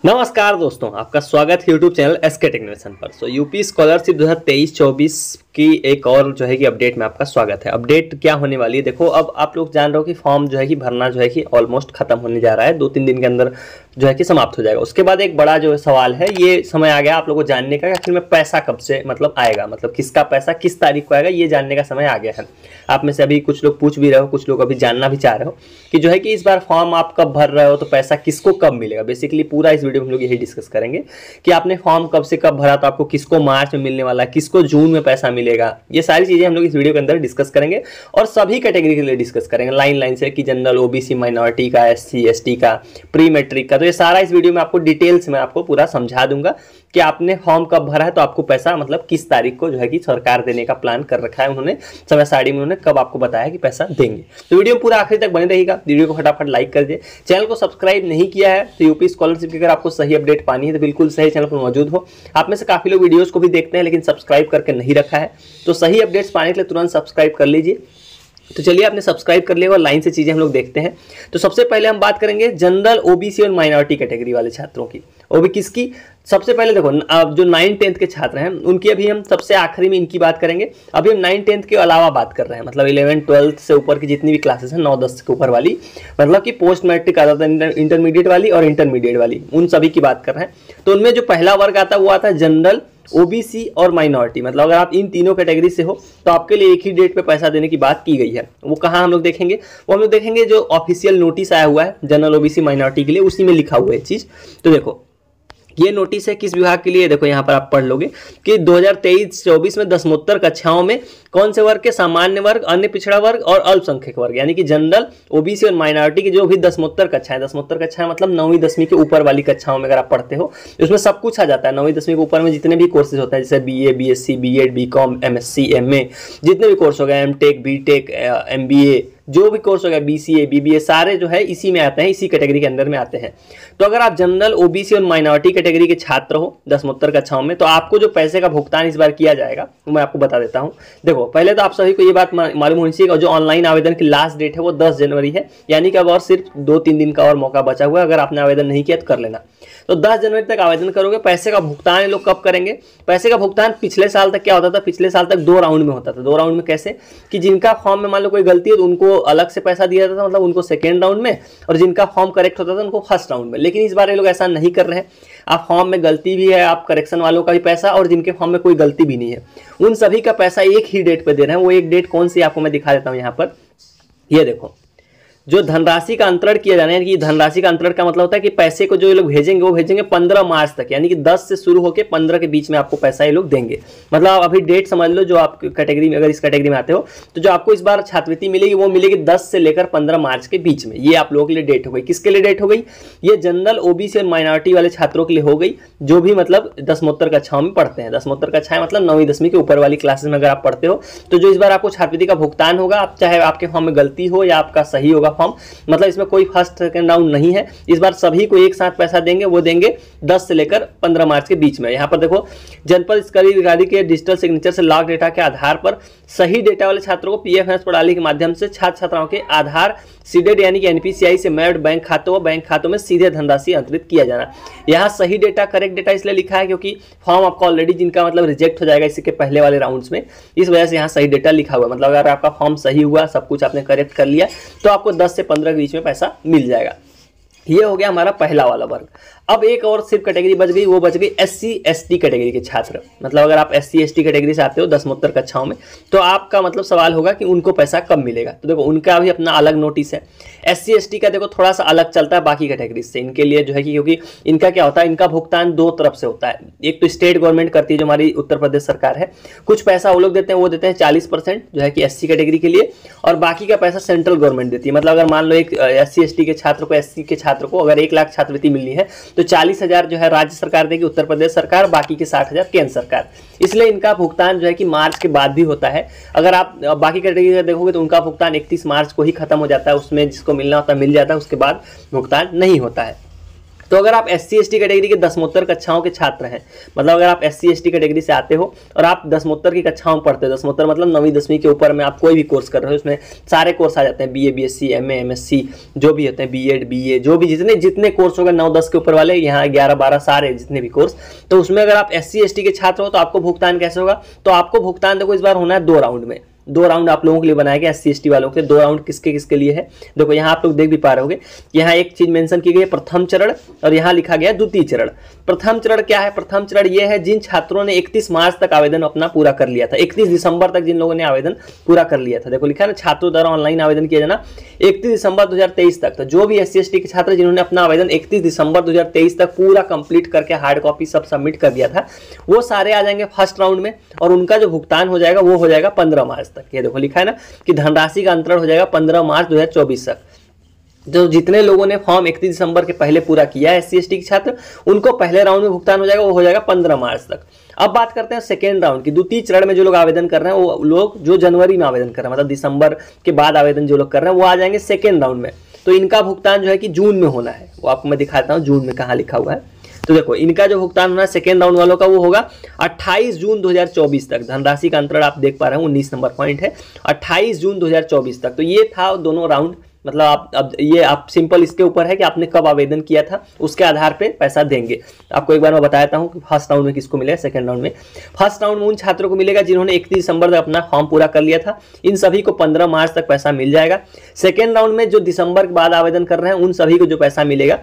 नमस्कार दोस्तों, आपका स्वागत है यूट्यूब चैनल एसके टेक्निशियन पर। यूपी स्कॉलरशिप 2023-24 की एक और जो है कि अपडेट में आपका स्वागत है। अपडेट क्या होने वाली है, देखो अब आप लोग जान रहे हो कि फॉर्म जो है कि भरना जो है कि ऑलमोस्ट खत्म होने जा रहा है, 2-3 दिन के अंदर जो है कि समाप्त हो जाएगा। उसके बाद एक बड़ा जो है सवाल है, ये समय आ गया आप लोगों को जानने का आखिर में पैसा कब से मतलब आएगा, मतलब किसका पैसा किस तारीख को आएगा, ये जानने का समय आ गया है। आप में से अभी कुछ लोग पूछ भी रहे हो, कुछ लोग अभी जानना भी चाह रहे हो कि जो है कि इस बार फॉर्म आप कब भर रहे हो तो पैसा किसको कब मिलेगा। बेसिकली पूरा इस वीडियो में हम लोग यही डिस्कस करेंगे कि आपने फॉर्म कब से कब भरा तो आपको किसको मार्च में मिलने वाला है, किसको जून में पैसा मिलेगा। ये सारी चीजें हम लोग इस वीडियो के अंदर डिस्कस करेंगे और सभी कैटेगरी के लिए डिस्कस करेंगे लाइन लाइन से, कि जनरल, ओबीसी, माइनॉरिटी का, एससी एसटी का, प्री मैट्रिक का। तो ये सारा इस वीडियो में आपको डिटेल्स में आपको पूरा समझा दूंगा कि आपने फॉर्म कब भरा है तो आपको पैसा मतलब किस तारीख को जो है कि सरकार देने का प्लान कर रखा है उन्होंने, समय सारणी में उन्होंने कब आपको बताया कि पैसा देंगे। तो वीडियो पूरा आखिर तक बने रहेगा। वीडियो को फटाफट लाइक कर दे, चैनल को सब्सक्राइब नहीं किया है तो यूपी स्कॉलरशिप की अगर आपको सही अपडेट पानी है तो बिल्कुल सही चैनल पर मौजूद हो। आप में से काफी लोग वीडियोस को भी देखते हैं लेकिन सब्सक्राइब करके नहीं रखा है, तो सही अपडेट्स पाने के लिए तुरंत सब्सक्राइब कर लीजिए। तो चलिए आपने सब्सक्राइब कर लिया और लाइन से चीजें हम लोग देखते हैं। तो सबसे पहले हम बात करेंगे जनरल, ओबीसी और माइनॉरिटी कैटेगरी वाले छात्रों की। वो भी किसकी? सबसे पहले देखो अब जो 9th-10th के छात्र हैं उनकी अभी हम सबसे आखिरी में इनकी बात करेंगे। अभी हम 9th-10th के अलावा बात कर रहे हैं, मतलब 11th-12th से ऊपर की जितनी भी क्लासेस हैं, 9-10 के ऊपर वाली, मतलब कि पोस्ट मैट्रिक आता था, इंटरमीडिएट वाली और इंटरमीडिएट वाली, उन सभी की बात कर रहे हैं। तो उनमें जो पहला वर्ग आता है वो आता है जनरल, ओबीसी और माइनॉरिटी। मतलब अगर आप इन तीनों कैटेगरी से हो तो आपके लिए एक ही डेट पे पैसा देने की बात की गई है। वो कहाँ हम लोग देखेंगे? वो हम लोग देखेंगे जो ऑफिशियल नोटिस आया हुआ है जनरल, ओबीसी, माइनॉरिटी के लिए, उसी में लिखा हुआ है चीज। तो देखो ये नोटिस है किस विभाग के लिए, देखो यहाँ पर आप पढ़ लोगे कि 2023-24 में दसमोत्तर कक्षाओं में कौन से वर्ग के? सामान्य वर्ग, अन्य पिछड़ा वर्ग और अल्पसंख्यक वर्ग, यानी कि जनरल, ओबीसी और माइनॉरिटी की जो भी दसमोत्तर कक्षाएं, दसमोत्तर कक्षाएं मतलब 9वीं 10वीं के ऊपर वाली कक्षाओं में अगर आप पढ़ते हो उसमें सब कुछ आ जाता है। 9वीं 10वीं के ऊपर में जितने भी कोर्सेज होता है, जैसे BA, BSc, BEd, BCom, MSc, MA, जितने भी कोर्स हो गए, एमटेक, बीटेक, एमबीए, जो भी कोर्स हो गया, बीसीए, बीबीए, सारे जो है इसी में आते हैं, इसी कैटेगरी के अंदर में आते हैं। तो अगर आप जनरल, ओबीसी और माइनॉरिटी कैटेगरी के छात्र हो दसमोत्तर कक्षाओं में, तो आपको जो पैसे का भुगतान इस बार किया जाएगा वो मैं आपको बता देता हूं। देखो पहले तो आप सभी को ये बात मालूम होनी चाहिए, जो ऑनलाइन आवेदन की लास्ट डेट है वो 10 जनवरी है, यानी कि अब और सिर्फ 2-3 दिन का और मौका बचा हुआ है। अगर आपने आवेदन नहीं किया तो कर लेना। तो 10 जनवरी तक आवेदन करोगे। पैसे का भुगतान ये लोग कब करेंगे? पैसे का भुगतान पिछले साल तक क्या होता था? पिछले साल तक 2 राउंड में होता था। 2 राउंड में कैसे? कि जिनका फॉर्म में मान लो कोई गलती है तो उनको अलग से पैसा दिया जाता था, मतलब उनको सेकेंड राउंड में, और जिनका फॉर्म करेक्ट होता था उनको फर्स्ट राउंड में। लेकिन इस बार ये लोग ऐसा नहीं कर रहे हैं। आप फॉर्म में गलती भी है, आप करेक्शन वालों का भी पैसा, और जिनके फॉर्म में कोई गलती भी नहीं है उन सभी का पैसा एक ही डेट पे दे रहे हैं। वो एक डेट कौन सी आपको मैं दिखा देता हूँ यहाँ पर। ये देखो, जो धनराशि का अंतरण किया जाना है, कि धनराशि का अंतरण का मतलब होता है कि पैसे को जो ये लोग भेजेंगे वो भेजेंगे 15 मार्च तक, यानी कि 10 से शुरू होकर 15 के बीच में आपको पैसा ये लोग देंगे। मतलब आप अभी डेट समझ लो, जो आप कैटेगरी में, अगर इस कैटेगरी में आते हो तो जो आपको इस बार छात्रवृत्ति मिलेगी वो मिलेगी 10 से लेकर 15 मार्च के बीच में। ये आप लोगों के लिए डेट हो गई। किसके लिए डेट हो गई? ये जनरल, ओबीसी और माइनॉरिटी वाले छात्रों के लिए हो गई, जो भी मतलब दसमोत्तर कक्षाओं में पढ़ते हैं। दसमोत्तर कक्षाएं मतलब 9वीं 10वीं के ऊपर वाली क्लासेस में अगर आप पढ़ते हो तो जो इस बार आपको छात्रवृत्ति का भुगतान होगा, आप चाहे आपके फॉर्म में गलती हो या आपका सही होगा फॉर्म, मतलब इसमें कोई फर्स्ट सेकंड राउंड नहीं है। इस बार सभी को एक साथ पैसा देंगे। वो देंगे 10 से लेकर 15 मार्च के बीच में। यहाँ पर देखो, जनपद स्तरीय अधिकारी के डिजिटल सिग्नेचर से लॉग डेटा के आधार पर सही डेटा वाले छात्रों को पीएफएमएस प्रणाली के माध्यम से छात्र छात्राओं के आधार सीडेड यानी कि एनपीसीआई से मैप्ड बैंक खातों व बैंक खातों में सीधे धनराशि अंतरित किया जाना। यहाँ सही डेटा, करेक्ट डेटा इसलिए लिखा है क्योंकि फॉर्म आपका ऑलरेडी जिनका मतलब रिजेक्ट हो जाएगा इसके पहले वाले राउंड्स में, इस वजह से यहाँ सही डेटा लिखा हुआ है। मतलब अगर आपका फॉर्म सही हुआ, सब कुछ आपने करेक्ट कर लिया, तो आपको 10 से 15 के बीच में पैसा मिल जाएगा। ये हो गया हमारा पहला वाला वर्ग। अब एक और सिर्फ कैटेगरी बच गई, वो बच गई एससी एसटी कैटेगरी के छात्र। मतलब अगर आप एससी एसटी कैटेगरी से आते हो दसमोत्तर कक्षाओं में, तो आपका मतलब सवाल होगा कि उनको पैसा कब मिलेगा। तो देखो उनका भी अपना अलग नोटिस है। एससी एसटी का देखो थोड़ा सा अलग चलता है बाकी कैटेगरी से। इनके लिए जो है कि क्योंकि इनका क्या होता है, इनका भुगतान 2 तरफ से होता है। एक तो स्टेट गवर्नमेंट करती है, जो हमारी उत्तर प्रदेश सरकार है, कुछ पैसा वो लोग देते हैं, वो देते हैं 40% जो है कि एससी कैटेगरी के लिए, और बाकी का पैसा सेंट्रल गवर्नमेंट देती है। मतलब अगर मान लो एक एससी एसटी के छात्र को, एससी के छात्र को अगर 1 लाख छात्रवृत्ति मिलनी है तो 40,000 जो है राज्य सरकार देगी, उत्तर प्रदेश सरकार, बाकी के 60,000 केंद्र सरकार। इसलिए इनका भुगतान जो है कि मार्च के बाद भी होता है। अगर आप बाकी कैटेगरी का देखोगे तो उनका भुगतान 31 मार्च को ही खत्म हो जाता है, उसमें जिसको मिलना होता है मिल जाता है, उसके बाद भुगतान नहीं होता है। तो अगर आप SC/ST कैटेगरी के दसमोत्तर कक्षाओं के छात्र हैं, मतलब अगर आप SC/ST कैटेगरी से आते हो और आप दसमोत्तर की कक्षाओं में पढ़ते हो, दसमोत्तर मतलब 9वीं 10वीं के ऊपर में आप कोई भी कोर्स कर रहे हो, उसमें सारे कोर्स आ जाते हैं, BA BSc MA MSc जो भी होते हैं, B.Ed BA जो भी जितने कोर्स होगा 9-10 के ऊपर वाले, यहाँ 11-12 सारे जितने भी कोर्स, तो उसमें अगर आप SC/ST के छात्र हो तो आपको भुगतान कैसे होगा? तो आपको भुगतान देखो इस बार होना है 2 राउंड में, 2 राउंड आप लोगों के लिए बनाया गया SC/ST वालों के। 2 राउंड किसके किसके लिए है? देखो यहाँ आप लोग देख भी पा रहे होगे, यहाँ एक चीज मेंशन की गई है प्रथम चरण और यहाँ लिखा गया द्वितीय चरण। प्रथम चरण क्या है? प्रथम चरण ये है जिन छात्रों ने 31 मार्च तक आवेदन अपना पूरा कर लिया था, 31 दिसंबर तक जिन लोगों ने आवेदन पूरा कर लिया था। देखो लिखा है ना, छात्रों द्वारा ऑनलाइन आवेदन किया जाना 31 दिसंबर 2023 तक। तो जो भी SC/ST के छात्र जिन्होंने अपना आवेदन 31 दिसंबर 2023 तक पूरा कंप्लीट करके हार्ड कॉपी सब सबमिट कर दिया था, वो सारे आ जाएंगे फर्स्ट राउंड में और उनका जो भुगतान हो जाएगा वो हो जाएगा 15 मार्च तक। ये देखो लिखा है ना कि धनराशि का अंतरण हो जाएगा 15 मार्च 2024 तक। जो जितने लोगों ने फॉर्म 31 दिसंबर के पहले पूरा किया है SC/ST के छात्र, उनको पहले राउंड में भुगतान हो जाएगा, वो हो जाएगा 15 मार्च तक। अब बात करते हैं सेकेंड राउंड की। द्वितीय चरण में जो लोग आवेदन कर रहे हैं, वो लोग जो जनवरी में आवेदन कर रहे हैं, मतलब दिसंबर के बाद आवेदन जो लोग कर रहे हैं, वो आ जाएंगे सेकेंड राउंड में। तो इनका भुगतान जो है कि जून में होना है, वो आपको मैं दिखाता हूँ जून में कहाँ लिखा हुआ है। तो देखो इनका जो भुगतान होना है सेकेंड राउंड वालों का, वो होगा 28 जून 2024 तक। धनराशि का अंतरण आप देख पा रहे हैं 19 नंबर पॉइंट है, 28 जून 2024 तक। तो ये था दोनों राउंड, मतलब आप सिंपल इसके ऊपर है कि आपने कब आवेदन किया था, उसके आधार पे पैसा देंगे। आपको एक बार मैं बताता हूँ कि फर्स्ट राउंड में किसको मिलेगा, सेकंड राउंड में। फर्स्ट राउंड में उन छात्रों को मिलेगा जिन्होंने 31 दिसंबर तक अपना फॉर्म पूरा कर लिया था, इन सभी को 15 मार्च तक पैसा मिल जाएगा। सेकेंड राउंड में जो दिसंबर के बाद आवेदन कर रहे हैं, उन सभी को जो पैसा मिलेगा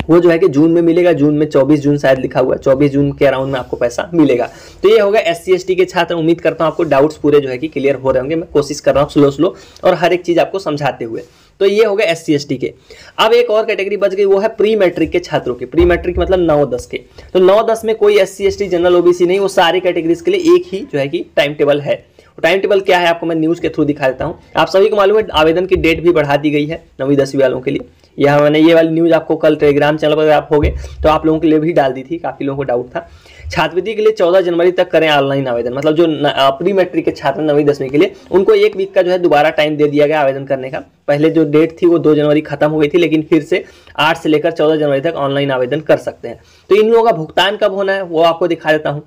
वो जो है कि जून में मिलेगा। जून में 24 जून शायद लिखा हुआ है, 24 जून के अराउंड में आपको पैसा मिलेगा। तो ये होगा SC/ST के छात्र। उम्मीद करता हूँ आपको डाउट्स पूरे जो है कि क्लियर हो रहे होंगे। मैं कोशिश कर रहा हूँ स्लो और हर एक चीज आपको समझाते हुए। तो ये हो गया SC/ST के। अब एक और कैटेगरी बच गई, वो है प्री मैट्रिक के छात्रों के। प्री मैट्रिक मतलब 9-10 के। तो 9-10 में कोई SC/ST जनरल OBC नहीं, वो सारी कैटेगरीज के लिए एक ही जो है कि टाइम टेबल है। टाइम टेबल क्या है आपको मैं न्यूज़ के थ्रू दिखा देता हूँ। आप सभी को मालूम है आवेदन की डेट भी बढ़ा दी गई है 9वीं 10वीं वालों के लिए। यह मैंने ये वाली न्यूज़ आपको कल टेलीग्राम चैनल पर आप होगे तो आप लोगों के लिए भी डाल दी थी, काफ़ी लोगों को डाउट था। छात्रवृत्ति के लिए 14 जनवरी तक करें ऑनलाइन आवेदन, मतलब जो प्री मैट्रिक के छात्र 9वीं 10वीं के लिए उनको 1 वीक का जो है दोबारा टाइम दे दिया गया आवेदन करने का। पहले जो डेट थी वो 2 जनवरी खत्म हो गई थी, लेकिन फिर से 8 से लेकर 14 जनवरी तक ऑनलाइन आवेदन कर सकते हैं। तो इन लोगों का भुगतान कब होना है वो आपको दिखा देता हूँ।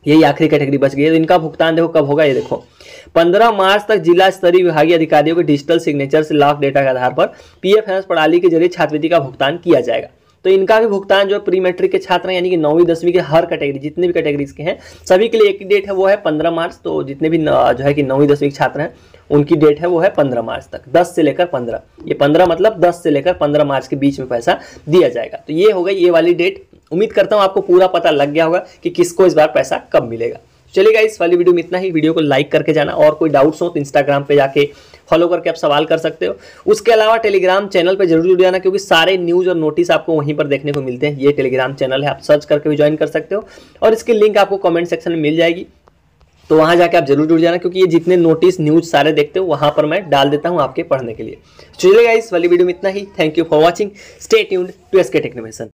यही आखिरी कैटेगरी बच गई है। तो इनका भुगतान देखो कब होगा, ये देखो 15 मार्च तक जिला स्तरीय विभागीय अधिकारियों के डिजिटल सिग्नेचर से लॉक डेटा के आधार पर PFMS प्रणाली के जरिए छात्रवृत्ति का भुगतान किया जाएगा। तो इनका भी भुगतान जो प्री मैट्रिक के छात्र हैं, यानी कि 9वीं 10वीं के हर कैटेगरी जितने भी कैटेगरीज के हैं सभी के लिए एक ही डेट है, वो है 15 मार्च। तो जितने भी जो है कि 9वीं 10वीं के छात्र हैं उनकी डेट है वो है 15 मार्च तक, 10 से लेकर 15। ये 15 मतलब 10 से लेकर 15 मार्च के बीच में पैसा दिया जाएगा। तो ये हो गई ये वाली डेट। उम्मीद करता हूँ आपको पूरा पता लग गया होगा कि किसको इस बार पैसा कब मिलेगा। चलिएगा इस वाली वीडियो में इतना ही। वीडियो को लाइक करके जाना, और कोई डाउट्स हो तो इंस्टाग्राम पे जाके फॉलो करके आप सवाल कर सकते हो। उसके अलावा टेलीग्राम चैनल पे जरूर जुड़ जाना, क्योंकि सारे न्यूज़ और नोटिस आपको वहीं पर देखने को मिलते हैं। ये टेलीग्राम चैनल है, आप सर्च करके भी ज्वाइन कर सकते हो और इसकी लिंक आपको कमेंट सेक्शन में मिल जाएगी। तो वहाँ जाके आप जरूर जुड़ जाना, क्योंकि ये जितने नोटिस न्यूज़ सारे देखते हो वहाँ पर मैं डाल देता हूँ आपके पढ़ने के लिए। चलिएगा इस वाली वीडियो में इतना ही। Thank you for watching. Stay tuned to SK tech innovation.